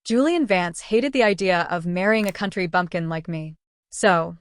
Julian Vance hated the idea of marrying a country bumpkin like me. So,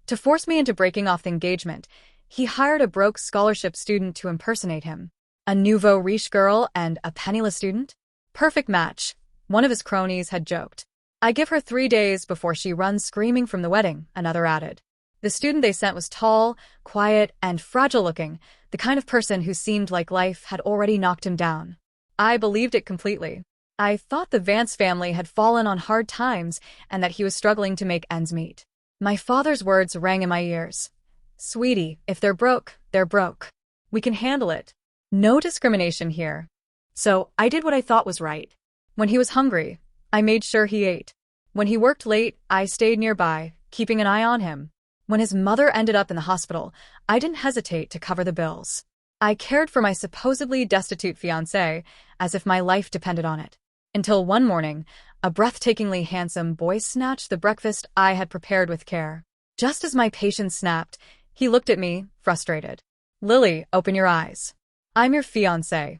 to force me into breaking off the engagement, he hired a broke scholarship student to impersonate him. A nouveau riche girl and a penniless student? Perfect match, one of his cronies had joked. I give her 3 days before she runs screaming from the wedding, another added. The student they sent was tall, quiet, and fragile-looking, the kind of person who seemed like life had already knocked him down. I believed it completely. I thought the Vance family had fallen on hard times and that he was struggling to make ends meet. My father's words rang in my ears. Sweetie, if they're broke, they're broke. We can handle it. No discrimination here. So I did what I thought was right. When he was hungry, I made sure he ate. When he worked late, I stayed nearby, keeping an eye on him. When his mother ended up in the hospital, I didn't hesitate to cover the bills. I cared for my supposedly destitute fiancé as if my life depended on it. Until one morning, a breathtakingly handsome boy snatched the breakfast I had prepared with care. Just as my patience snapped, he looked at me, frustrated. Lily, open your eyes. I'm your fiancé.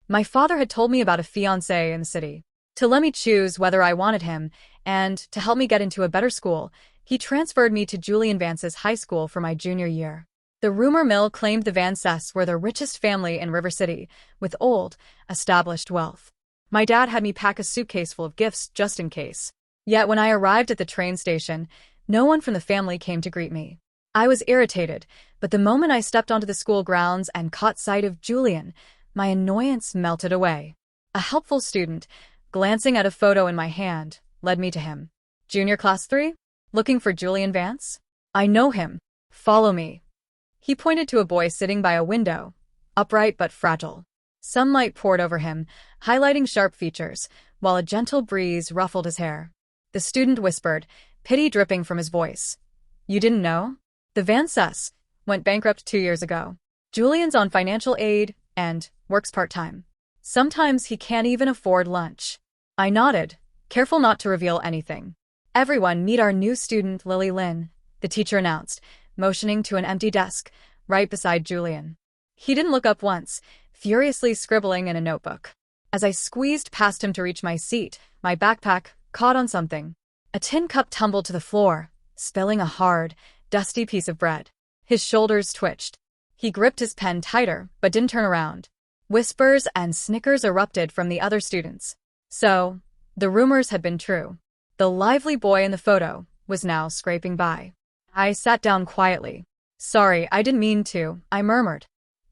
My father had told me about a fiancé in the city. To let me choose whether I wanted him, and to help me get into a better school, he transferred me to Julian Vance's high school for my junior year. The rumor mill claimed the Vances were the richest family in River City, with old, established wealth. My dad had me pack a suitcase full of gifts just in case. Yet when I arrived at the train station, no one from the family came to greet me. I was irritated, but the moment I stepped onto the school grounds and caught sight of Julian, my annoyance melted away. A helpful student, glancing at a photo in my hand, led me to him. Junior Class 3? Looking for Julian Vance? I know him. Follow me. He pointed to a boy sitting by a window, upright but fragile. Sunlight poured over him, highlighting sharp features, while a gentle breeze ruffled his hair. The student whispered, pity dripping from his voice. You didn't know? The Vances went bankrupt 2 years ago. Julian's on financial aid and works part-time. Sometimes he can't even afford lunch. I nodded, careful not to reveal anything. Everyone meet our new student, Lily Lynn, the teacher announced, motioning to an empty desk right beside Julian. He didn't look up once, furiously scribbling in a notebook. As I squeezed past him to reach my seat, my backpack caught on something. A tin cup tumbled to the floor, spilling a hard, dusty piece of bread. His shoulders twitched. He gripped his pen tighter, but didn't turn around. Whispers and snickers erupted from the other students. So, the rumors had been true. The lively boy in the photo was now scraping by. I sat down quietly. Sorry, I didn't mean to, I murmured.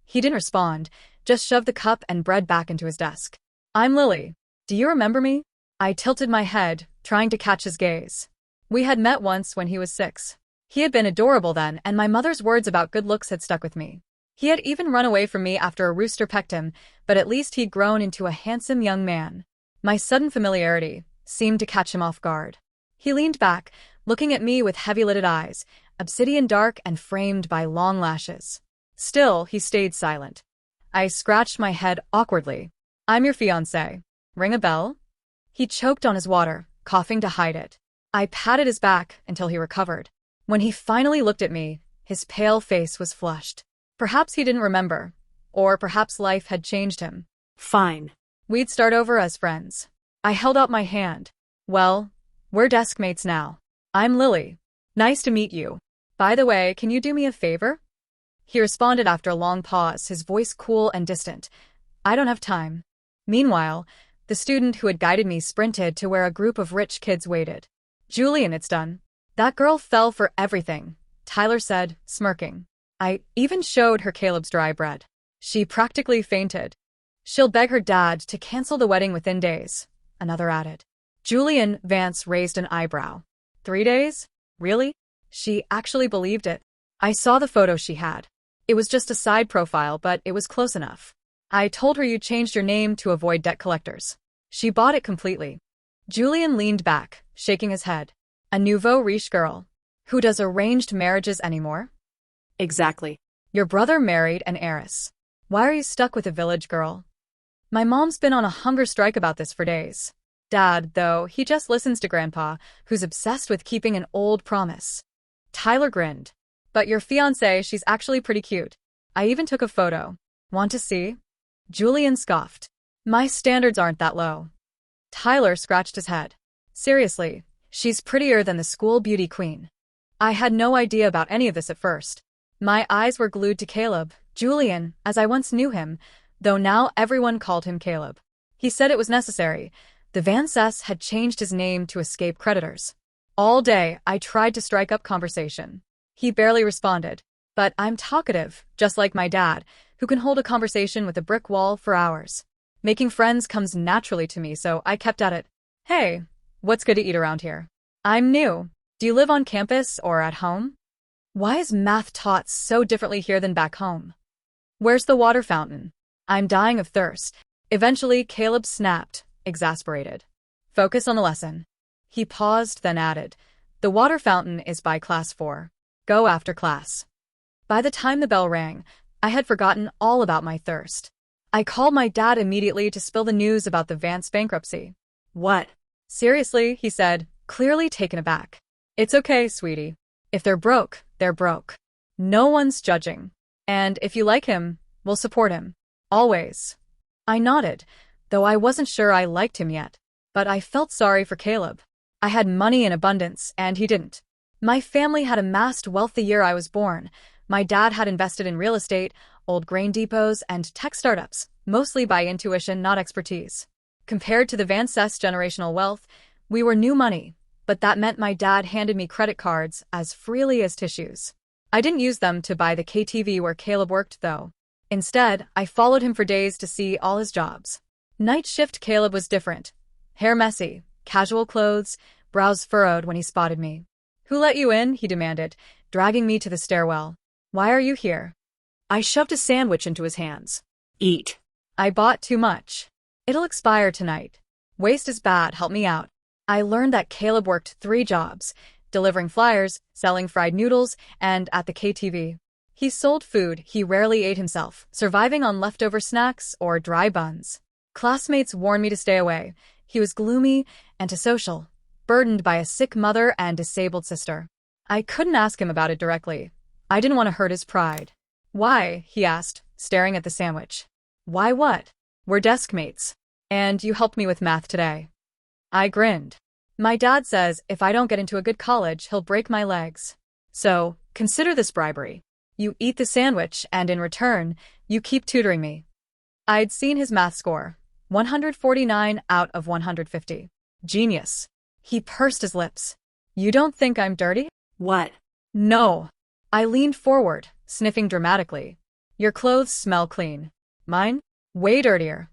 He didn't respond, just shoved the cup and bread back into his desk. I'm Lily. Do you remember me? I tilted my head, trying to catch his gaze. We had met once when he was 6. He had been adorable then, and my mother's words about good looks had stuck with me. He had even run away from me after a rooster pecked him, but at least he'd grown into a handsome young man. My sudden familiarity seemed to catch him off guard. He leaned back, looking at me with heavy-lidded eyes, obsidian dark and framed by long lashes. Still, he stayed silent. I scratched my head awkwardly. I'm your fiancé. Ring a bell? He choked on his water, coughing to hide it. I patted his back until he recovered. When he finally looked at me, his pale face was flushed. Perhaps he didn't remember, or perhaps life had changed him. Fine. We'd start over as friends. I held out my hand. Well, we're desk mates now. I'm Lily. Nice to meet you. By the way, can you do me a favor? He responded after a long pause, his voice cool and distant. I don't have time. Meanwhile, the student who had guided me sprinted to where a group of rich kids waited. Julian, it's done. That girl fell for everything, Tyler said, smirking. I even showed her Caleb's dry bread. She practically fainted. She'll beg her dad to cancel the wedding within days, another added. Julian Vance raised an eyebrow. 3 days? Really? She actually believed it. I saw the photo she had. It was just a side profile, but it was close enough. I told her you changed your name to avoid debt collectors. She bought it completely. Julian leaned back, shaking his head. A nouveau riche girl. Who does arranged marriages anymore? Exactly. Your brother married an heiress. Why are you stuck with a village girl? My mom's been on a hunger strike about this for days. Dad, though, he just listens to Grandpa, who's obsessed with keeping an old promise. Tyler grinned. But your fiancée, she's actually pretty cute. I even took a photo. Want to see? Julian scoffed. My standards aren't that low. Tyler scratched his head. Seriously, she's prettier than the school beauty queen. I had no idea about any of this at first. My eyes were glued to Caleb, Julian, as I once knew him, though now everyone called him Caleb. He said it was necessary. The Vances had changed his name to escape creditors. All day, I tried to strike up conversation. He barely responded. But I'm talkative, just like my dad, who can hold a conversation with a brick wall for hours. Making friends comes naturally to me, so I kept at it. Hey, what's good to eat around here? I'm new. Do you live on campus or at home? Why is math taught so differently here than back home? Where's the water fountain? I'm dying of thirst. Eventually, Caleb snapped, exasperated. Focus on the lesson. He paused, then added, the water fountain is by class 4. Go after class. By the time the bell rang, I had forgotten all about my thirst. I called my dad immediately to spill the news about the Vance bankruptcy. What? Seriously, he said, clearly taken aback. It's okay, sweetie. If they're broke, they're broke. No one's judging. And if you like him, we'll support him. Always. I nodded, though I wasn't sure I liked him yet. But I felt sorry for Caleb. I had money in abundance, and he didn't. My family had amassed wealth the year I was born. My dad had invested in real estate, old grain depots, and tech startups, mostly by intuition, not expertise. Compared to the Vances generational wealth, we were new money, but that meant my dad handed me credit cards as freely as tissues. I didn't use them to buy the KTV where Caleb worked, though. Instead, I followed him for days to see all his jobs. Night shift Caleb was different. Hair messy, casual clothes, brows furrowed when he spotted me. Who let you in? He demanded, dragging me to the stairwell. Why are you here? I shoved a sandwich into his hands. Eat. I bought too much. It'll expire tonight. Waste is bad, help me out. I learned that Caleb worked 3 jobs, delivering flyers, selling fried noodles, and at the KTV. He sold food he rarely ate himself, surviving on leftover snacks or dry buns. Classmates warned me to stay away. He was gloomy, antisocial, burdened by a sick mother and disabled sister. I couldn't ask him about it directly. I didn't want to hurt his pride. Why? He asked, staring at the sandwich. Why what? We're desk mates. And you helped me with math today. I grinned. My dad says if I don't get into a good college, he'll break my legs. So, consider this bribery. You eat the sandwich, and in return, you keep tutoring me. I'd seen his math score. 149 out of 150. Genius. He pursed his lips. You don't think I'm dirty? What? No. I leaned forward, sniffing dramatically. Your clothes smell clean. Mine? Way dirtier.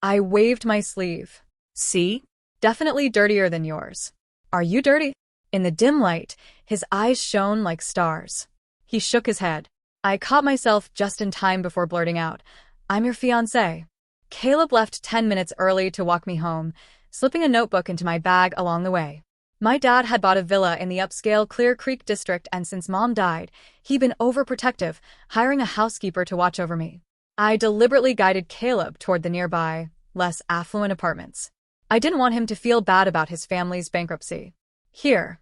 I waved my sleeve. See? Definitely dirtier than yours. Are you dirty? In the dim light, his eyes shone like stars. He shook his head. I caught myself just in time before blurting out, I'm your fiancé. Caleb left 10 minutes early to walk me home, slipping a notebook into my bag along the way. My dad had bought a villa in the upscale Clear Creek district, and since Mom died, he'd been overprotective, hiring a housekeeper to watch over me. I deliberately guided Caleb toward the nearby, less affluent apartments. I didn't want him to feel bad about his family's bankruptcy. Here,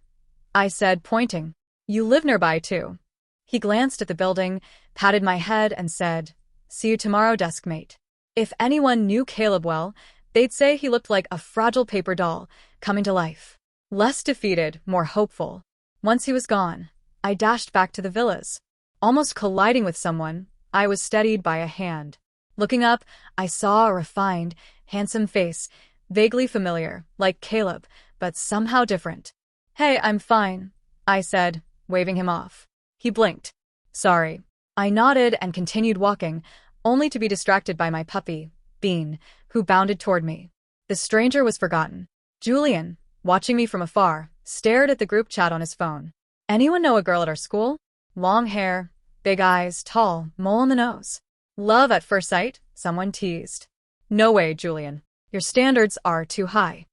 I said, pointing. You live nearby, too. He glanced at the building, patted my head, and said, See you tomorrow, deskmate. If anyone knew Caleb well, they'd say he looked like a fragile paper doll, coming to life. Less defeated, more hopeful. Once he was gone, I dashed back to the villas. Almost colliding with someone, I was steadied by a hand. Looking up, I saw a refined, handsome face, vaguely familiar, like Caleb, but somehow different. Hey, I'm fine, I said, waving him off. He blinked. Sorry. I nodded and continued walking, only to be distracted by my puppy, Bean, who bounded toward me. The stranger was forgotten. Julian, watching me from afar, stared at the group chat on his phone. Anyone know a girl at our school? Long hair, big eyes, tall, mole on the nose. Love at first sight, someone teased. No way, Julian. Your standards are too high.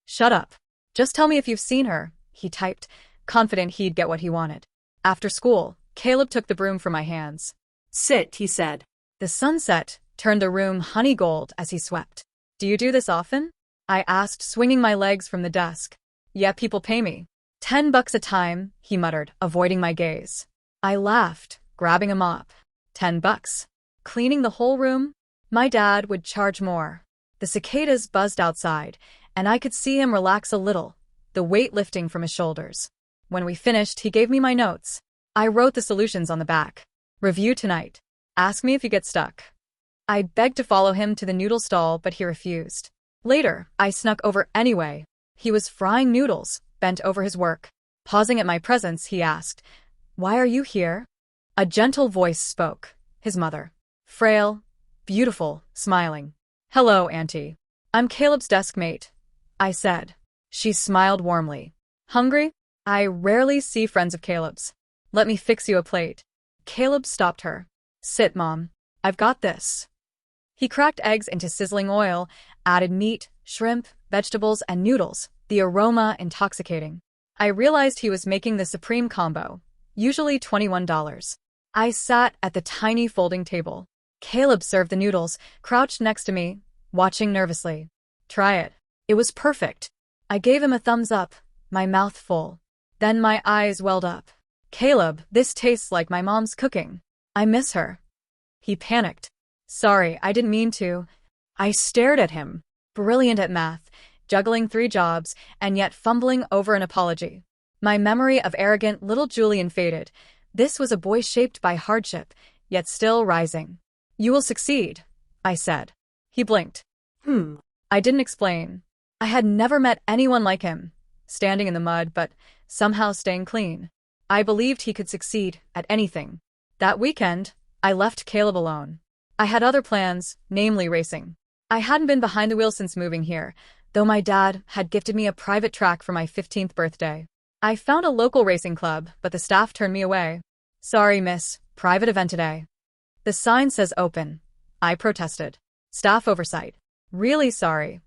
Shut up. Just tell me if you've seen her, he typed, confident he'd get what he wanted. After school, Caleb took the broom from my hands. Sit, he said. The sunset turned the room honey gold as he swept. Do you do this often? I asked, swinging my legs from the desk. Yeah, people pay me. $10 a time, he muttered, avoiding my gaze. I laughed, grabbing a mop. $10. Cleaning the whole room? My dad would charge more. The cicadas buzzed outside, and I could see him relax a little, the weight lifting from his shoulders. When we finished, he gave me my notes. I wrote the solutions on the back. Review tonight. Ask me if you get stuck. I begged to follow him to the noodle stall, but he refused. Later, I snuck over anyway. He was frying noodles, bent over his work. Pausing at my presence, he asked, "Why are you here?" A gentle voice spoke, his mother. Frail, beautiful, smiling. "Hello, Auntie. I'm Caleb's desk mate," I said. She smiled warmly. "Hungry? I rarely see friends of Caleb's. Let me fix you a plate." Caleb stopped her. "Sit, Mom. I've got this." He cracked eggs into sizzling oil, added meat, shrimp, vegetables, and noodles, the aroma intoxicating. I realized he was making the supreme combo, usually $21. I sat at the tiny folding table. Caleb served the noodles, crouched next to me, watching nervously. "Try it." It was perfect. I gave him a thumbs up, my mouth full. Then my eyes welled up. "Caleb, this tastes like my mom's cooking. I miss her." He panicked. "Sorry, I didn't mean to." I stared at him, brilliant at math, juggling 3 jobs, and yet fumbling over an apology. My memory of arrogant little Julian faded. This was a boy shaped by hardship, yet still rising. "You will succeed," I said. He blinked. I didn't explain. I had never met anyone like him, standing in the mud but somehow staying clean. I believed he could succeed at anything. That weekend, I left Caleb alone. I had other plans, namely racing. I hadn't been behind the wheel since moving here, though my dad had gifted me a private track for my 15th birthday. I found a local racing club, but the staff turned me away. "Sorry, miss, private event today." "The sign says open," I protested. "Staff oversight." "Really sorry."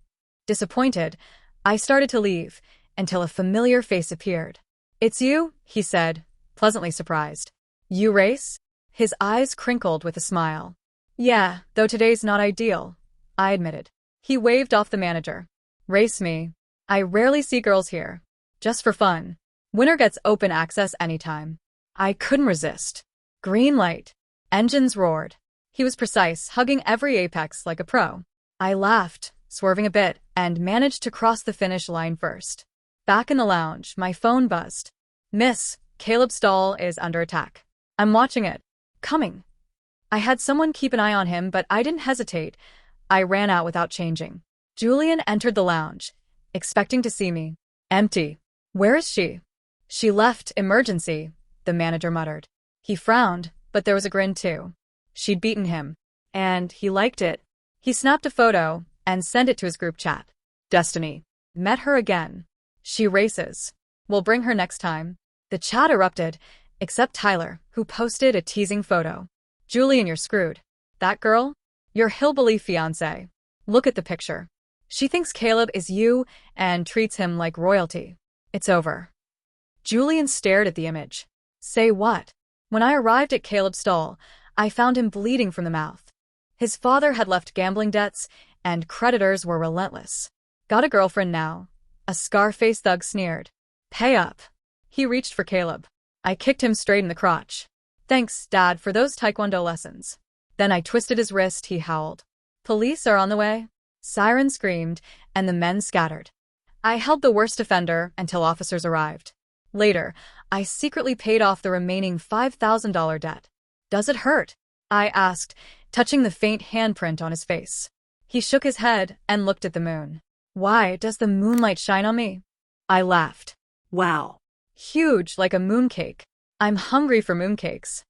Disappointed, I started to leave, until a familiar face appeared. "It's you," he said, pleasantly surprised. "You race?" His eyes crinkled with a smile. "Yeah, though today's not ideal," I admitted. He waved off the manager. "Race me. I rarely see girls here. Just for fun. Winner gets open access anytime." I couldn't resist. Green light. Engines roared. He was precise, hugging every apex like a pro. I laughed, swerving a bit, and managed to cross the finish line first. Back in the lounge, my phone buzzed. "Miss, Caleb's stall is under attack. I'm watching it. Coming." I had someone keep an eye on him, but I didn't hesitate. I ran out without changing. Julian entered the lounge, expecting to see me. "Empty. Where is she?" "She left, emergency," the manager muttered. He frowned, but there was a grin too. She'd beaten him. And he liked it. He snapped a photo and sent it to his group chat. "Destiny. Met her again. She races. We'll bring her next time." The chat erupted, except Tyler, who posted a teasing photo. "Julian, you're screwed. That girl? Your hillbilly fiancé. Look at the picture. She thinks Caleb is you and treats him like royalty. It's over." Julian stared at the image. "Say what?" When I arrived at Caleb's stall, I found him bleeding from the mouth. His father had left gambling debts, and creditors were relentless. "Got a girlfriend now?" A scar-faced thug sneered. "Pay up." He reached for Caleb. I kicked him straight in the crotch. "Thanks, Dad, for those taekwondo lessons." Then I twisted his wrist, he howled. "Police are on the way." Siren screamed, and the men scattered. I held the worst offender until officers arrived. Later, I secretly paid off the remaining $5,000 debt. "Does it hurt?" I asked, touching the faint handprint on his face. He shook his head and looked at the moon. "Why does the moonlight shine on me?" I laughed. Wow. Huge, like a mooncake. I'm hungry for mooncakes.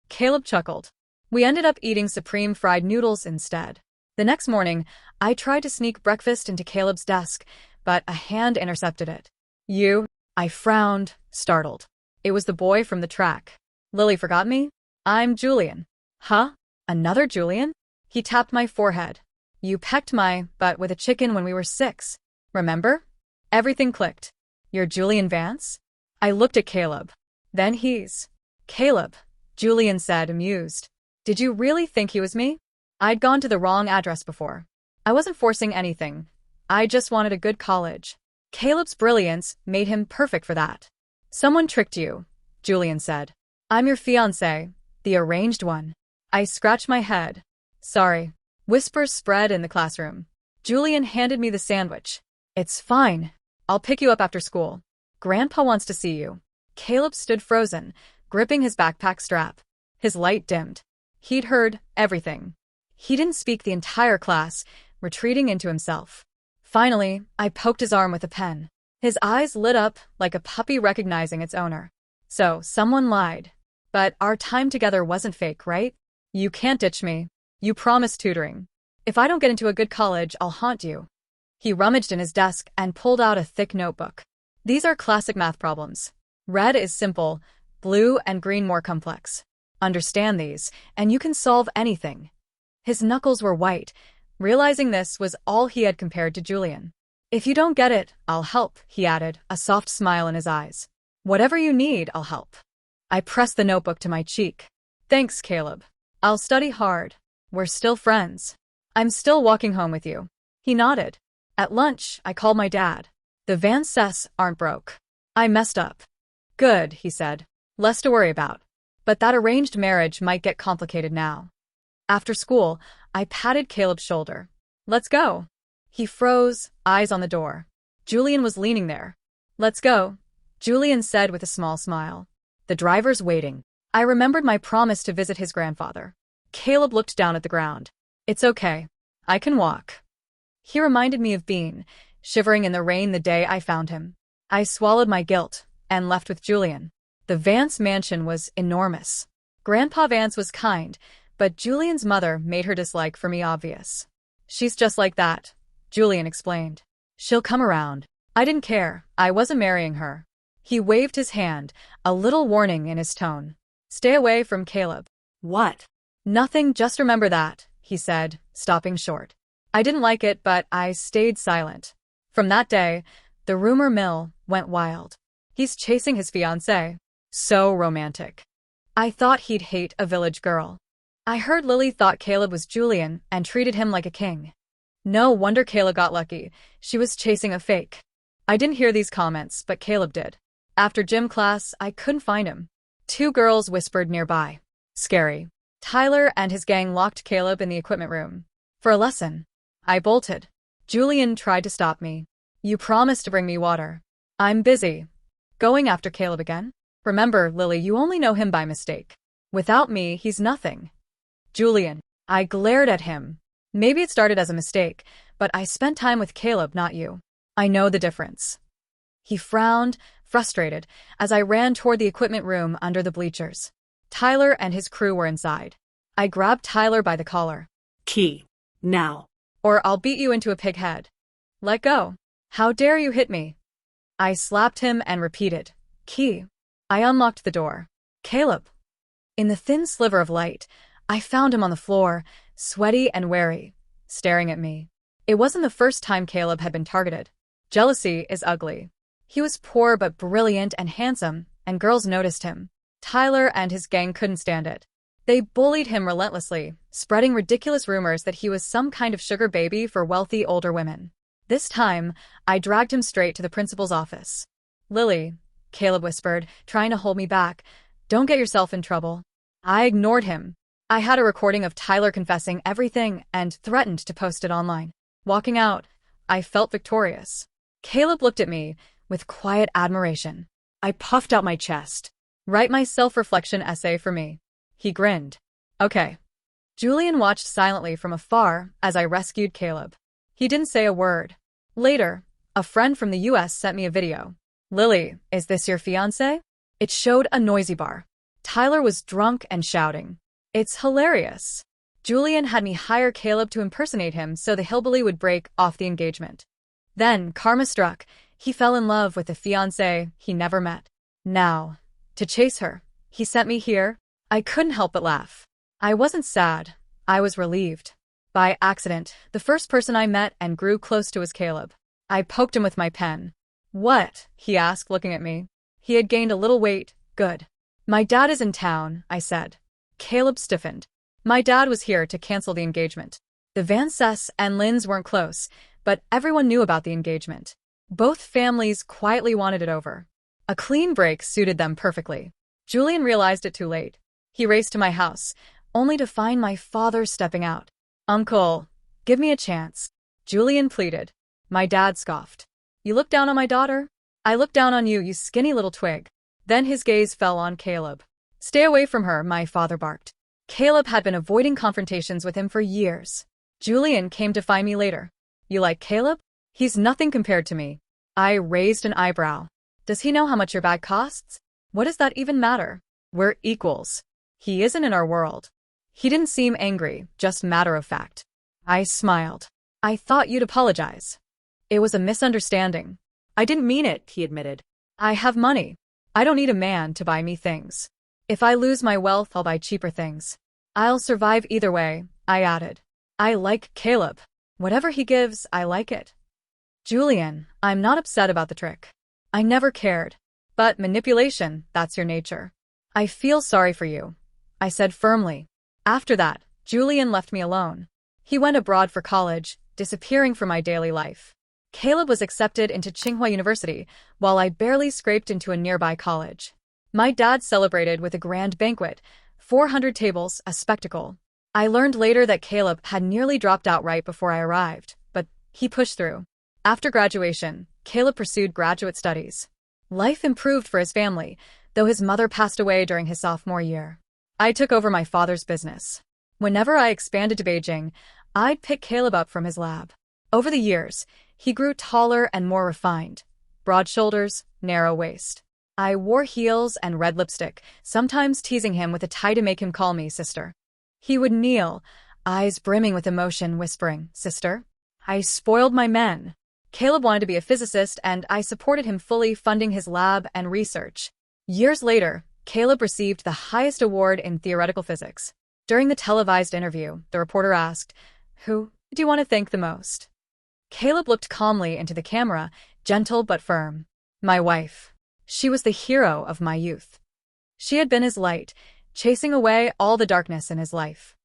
Caleb chuckled. We ended up eating supreme fried noodles instead. The next morning, I tried to sneak breakfast into Caleb's desk, but a hand intercepted it. "You?" I frowned, startled. It was the boy from the track. "Lily forgot me? I'm Julian." "Huh? Another Julian?" He tapped my forehead. "You pecked my butt with a chicken when we were 6. Remember?" Everything clicked. "You're Julian Vance?" I looked at Caleb. "Then he's..." "Caleb," Julian said, amused. "Did you really think he was me?" I'd gone to the wrong address before. I wasn't forcing anything. I just wanted a good college. Caleb's brilliance made him perfect for that. "Someone tricked you," Julian said. "I'm your fiancé, the arranged one." I scratched my head. "Sorry." Whispers spread in the classroom. Julian handed me the sandwich. It's fine. I'll pick you up after school. Grandpa wants to see you. Caleb stood frozen, gripping his backpack strap. His light dimmed. He'd heard everything. He didn't speak the entire class, retreating into himself. Finally, I poked his arm with a pen. His eyes lit up like a puppy recognizing its owner. So, someone lied. But our time together wasn't fake, right? You can't ditch me. You promised tutoring. If I don't get into a good college, I'll haunt you. He rummaged in his desk and pulled out a thick notebook. These are classic math problems. Red is simple, blue and green more complex. Understand these, and you can solve anything. His knuckles were white. Realizing this was all he had compared to Julian. If you don't get it, I'll help, he added, a soft smile in his eyes. Whatever you need, I'll help. I pressed the notebook to my cheek. Thanks, Caleb. I'll study hard. We're still friends. I'm still walking home with you. He nodded. At lunch, I called my dad. The Vances aren't broke. I messed up. Good, he said. Less to worry about. But that arranged marriage might get complicated now. After school, I patted Caleb's shoulder. Let's go. He froze, eyes on the door. Julian was leaning there. Let's go, Julian said with a small smile. The driver's waiting. I remembered my promise to visit his grandfather. Caleb looked down at the ground. It's okay. I can walk. He reminded me of Bean, shivering in the rain the day I found him. I swallowed my guilt and left with Julian. The Vance mansion was enormous. Grandpa Vance was kind, but Julian's mother made her dislike for me obvious. She's just like that, Julian explained. She'll come around. I didn't care. I wasn't marrying her. He waved his hand, a little warning in his tone. Stay away from Caleb. What? Nothing, just remember that, he said, stopping short. I didn't like it, but I stayed silent. From that day, the rumor mill went wild. He's chasing his fiancée. So romantic. I thought he'd hate a village girl. I heard Lily thought Caleb was Julian and treated him like a king. No wonder Caleb got lucky. She was chasing a fake. I didn't hear these comments, but Caleb did. After gym class, I couldn't find him. 2 girls whispered nearby. Scary. Tyler and his gang locked Caleb in the equipment room. For a lesson. I bolted. Julian tried to stop me. You promised to bring me water. I'm busy. Going after Caleb again? Remember, Lily, you only know him by mistake. Without me, he's nothing. Julian. I glared at him. Maybe it started as a mistake, but I spent time with Caleb, not you. I know the difference. He frowned, frustrated, as I ran toward the equipment room under the bleachers. Tyler and his crew were inside. I grabbed Tyler by the collar. Key. Now. Or I'll beat you into a pig head. Let go. How dare you hit me? I slapped him and repeated. Key. I unlocked the door. Caleb. In the thin sliver of light, I found him on the floor, sweaty and wary, staring at me. It wasn't the first time Caleb had been targeted. Jealousy is ugly. He was poor but brilliant and handsome, and girls noticed him. Tyler and his gang couldn't stand it. They bullied him relentlessly, spreading ridiculous rumors that he was some kind of sugar baby for wealthy older women. This time, I dragged him straight to the principal's office. Lily, Caleb whispered, trying to hold me back. Don't get yourself in trouble. I ignored him. I had a recording of Tyler confessing everything and threatened to post it online. Walking out, I felt victorious. Caleb looked at me with quiet admiration. I puffed out my chest. Write my self-reflection essay for me. He grinned. Okay. Julian watched silently from afar as I rescued Caleb. He didn't say a word. Later, a friend from the US sent me a video. Lily, is this your fiancé? It showed a noisy bar. Tyler was drunk and shouting. It's hilarious. Julian had me hire Caleb to impersonate him so the hillbilly would break off the engagement. Then, karma struck. He fell in love with a fiancé he never met. Now, to chase her, he sent me here. I couldn't help but laugh. I wasn't sad. I was relieved. By accident, the first person I met and grew close to was Caleb. I poked him with my pen. What? He asked, looking at me. He had gained a little weight. Good. My dad is in town, I said. Caleb stiffened. My dad was here to cancel the engagement. The Vances and Lynns weren't close, but everyone knew about the engagement. Both families quietly wanted it over. A clean break suited them perfectly. Julian realized it too late. He raced to my house, only to find my father stepping out. Uncle, give me a chance, Julian pleaded. My dad scoffed. You look down on my daughter? I look down on you, you skinny little twig. Then his gaze fell on Caleb. Stay away from her, my father barked. Caleb had been avoiding confrontations with him for years. Julian came to find me later. You like Caleb? He's nothing compared to me. I raised an eyebrow. Does he know how much your bag costs? What does that even matter? We're equals. He isn't in our world. He didn't seem angry, just matter of fact. I smiled. I thought you'd apologize. It was a misunderstanding. I didn't mean it, he admitted. I have money. I don't need a man to buy me things. If I lose my wealth, I'll buy cheaper things. I'll survive either way, I added. I like Caleb. Whatever he gives, I like it. Julian, I'm not upset about the trick. I never cared. But manipulation, that's your nature. I feel sorry for you, I said firmly. After that, Julian left me alone. He went abroad for college, disappearing from my daily life. Caleb was accepted into Tsinghua University, while I barely scraped into a nearby college. My dad celebrated with a grand banquet, 400 tables, a spectacle. I learned later that Caleb had nearly dropped out right before I arrived, but he pushed through. After graduation, Caleb pursued graduate studies. Life improved for his family, though his mother passed away during his sophomore year. I took over my father's business. Whenever I expanded to Beijing, I'd pick Caleb up from his lab. Over the years, he grew taller and more refined. Broad shoulders, narrow waist. I wore heels and red lipstick, sometimes teasing him with a tie to make him call me sister. He would kneel, eyes brimming with emotion, whispering, "Sister?" I spoiled my men. Caleb wanted to be a physicist, and I supported him fully, funding his lab and research. Years later, Caleb received the highest award in theoretical physics. During the televised interview, the reporter asked, "Who do you want to thank the most?" Caleb looked calmly into the camera, gentle but firm. My wife. She was the hero of my youth. She had been his light, chasing away all the darkness in his life.